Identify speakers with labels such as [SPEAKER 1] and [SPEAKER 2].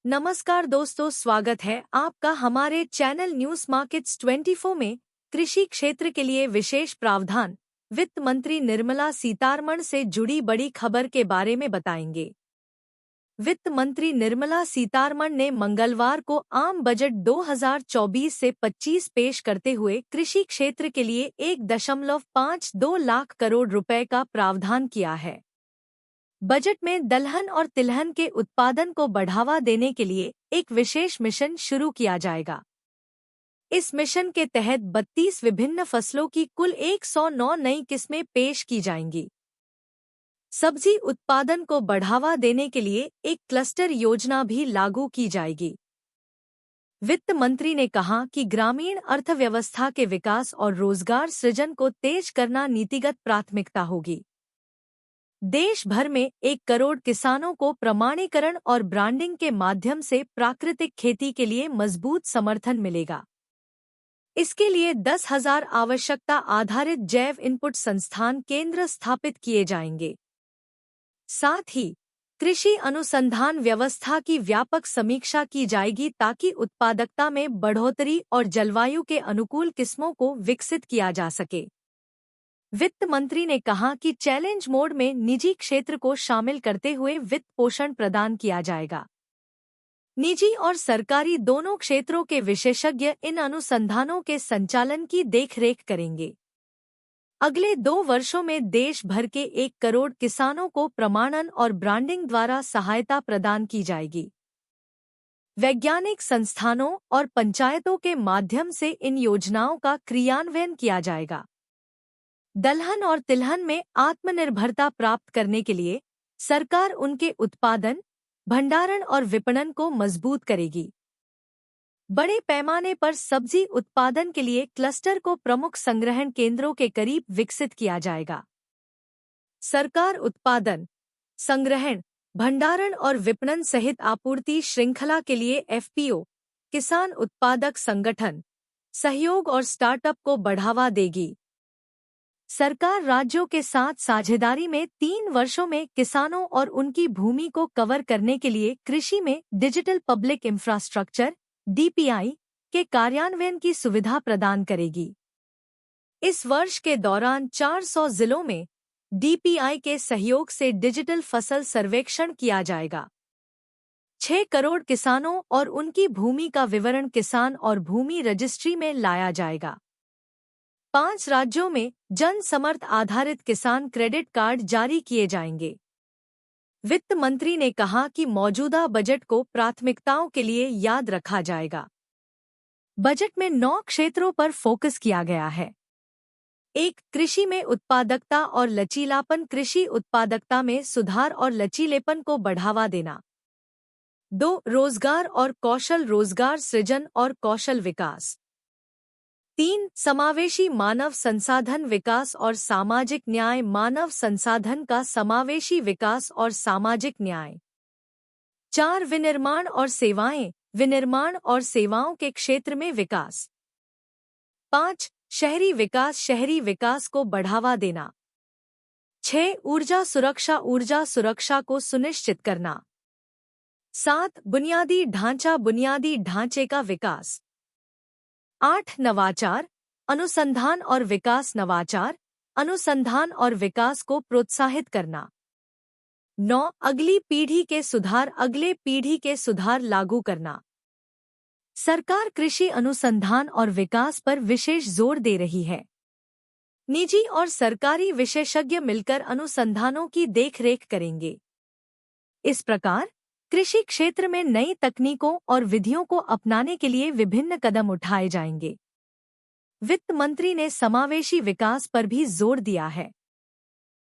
[SPEAKER 1] नमस्कार दोस्तों, स्वागत है आपका हमारे चैनल न्यूज मार्केट्स 24 में। कृषि क्षेत्र के लिए विशेष प्रावधान, वित्त मंत्री निर्मला सीतारमण से जुड़ी बड़ी खबर के बारे में बताएंगे। वित्त मंत्री निर्मला सीतारमण ने मंगलवार को आम बजट 2024 से 25 पेश करते हुए कृषि क्षेत्र के लिए 1.52 लाख करोड़ रुपए का प्रावधान किया है। बजट में दलहन और तिलहन के उत्पादन को बढ़ावा देने के लिए एक विशेष मिशन शुरू किया जाएगा। इस मिशन के तहत 32 विभिन्न फसलों की कुल 109 नई किस्में पेश की जाएंगी। सब्जी उत्पादन को बढ़ावा देने के लिए एक क्लस्टर योजना भी लागू की जाएगी। वित्त मंत्री ने कहा कि ग्रामीण अर्थव्यवस्था के विकास और रोजगार सृजन को तेज करना नीतिगत प्राथमिकता होगी। देश भर में 1 करोड़ किसानों को प्रमाणीकरण और ब्रांडिंग के माध्यम से प्राकृतिक खेती के लिए मजबूत समर्थन मिलेगा। इसके लिए 10,000 आवश्यकता आधारित जैव इनपुट संस्थान केंद्र स्थापित किए जाएंगे। साथ ही कृषि अनुसंधान व्यवस्था की व्यापक समीक्षा की जाएगी ताकि उत्पादकता में बढ़ोतरी और जलवायु के अनुकूल किस्मों को विकसित किया जा सके। वित्त मंत्री ने कहा कि चैलेंज मोड में निजी क्षेत्र को शामिल करते हुए वित्त पोषण प्रदान किया जाएगा। निजी और सरकारी दोनों क्षेत्रों के विशेषज्ञ इन अनुसंधानों के संचालन की देखरेख करेंगे। अगले 2 वर्षों में देश भर के 1 करोड़ किसानों को प्रमाणन और ब्रांडिंग द्वारा सहायता प्रदान की जाएगी। वैज्ञानिक संस्थानों और पंचायतों के माध्यम से इन योजनाओं का क्रियान्वयन किया जाएगा। दलहन और तिलहन में आत्मनिर्भरता प्राप्त करने के लिए सरकार उनके उत्पादन, भंडारण और विपणन को मजबूत करेगी। बड़े पैमाने पर सब्जी उत्पादन के लिए क्लस्टर को प्रमुख संग्रहण केंद्रों के करीब विकसित किया जाएगा। सरकार उत्पादन, संग्रहण, भंडारण और विपणन सहित आपूर्ति श्रृंखला के लिए एफपीओ, किसान उत्पादक संगठन, सहयोग और स्टार्टअप को बढ़ावा देगी। सरकार राज्यों के साथ साझेदारी में 3 वर्षों में किसानों और उनकी भूमि को कवर करने के लिए कृषि में डिजिटल पब्लिक इंफ्रास्ट्रक्चर (डीपीआई) के कार्यान्वयन की सुविधा प्रदान करेगी। इस वर्ष के दौरान 400 जिलों में डीपीआई के सहयोग से डिजिटल फसल सर्वेक्षण किया जाएगा। 6 करोड़ किसानों और उनकी भूमि का विवरण किसान और भूमि रजिस्ट्री में लाया जाएगा। 5 राज्यों में जन समर्थ आधारित किसान क्रेडिट कार्ड जारी किए जाएंगे। वित्त मंत्री ने कहा कि मौजूदा बजट को प्राथमिकताओं के लिए याद रखा जाएगा। बजट में 9 क्षेत्रों पर फोकस किया गया है। 1. कृषि में उत्पादकता और लचीलापन, कृषि उत्पादकता में सुधार और लचीलेपन को बढ़ावा देना। 2. रोजगार और कौशल, रोजगार सृजन और कौशल विकास। 3. समावेशी मानव संसाधन विकास और सामाजिक न्याय, मानव संसाधन का समावेशी विकास और सामाजिक न्याय। 4. विनिर्माण और सेवाएं, विनिर्माण और सेवाओं के क्षेत्र में विकास। 5. शहरी विकास, शहरी विकास को बढ़ावा देना। 6. ऊर्जा सुरक्षा, ऊर्जा सुरक्षा को सुनिश्चित करना। 7. बुनियादी ढांचा, बुनियादी ढांचे का विकास। 8. नवाचार, अनुसंधान और विकास, नवाचार, अनुसंधान और विकास को प्रोत्साहित करना। 9. अगली पीढ़ी के सुधार, अगले पीढ़ी के सुधार लागू करना। सरकार कृषि अनुसंधान और विकास पर विशेष जोर दे रही है। निजी और सरकारी विशेषज्ञ मिलकर अनुसंधानों की देखरेख करेंगे। इस प्रकार कृषि क्षेत्र में नई तकनीकों और विधियों को अपनाने के लिए विभिन्न कदम उठाए जाएंगे। वित्त मंत्री ने समावेशी विकास पर भी जोर दिया है।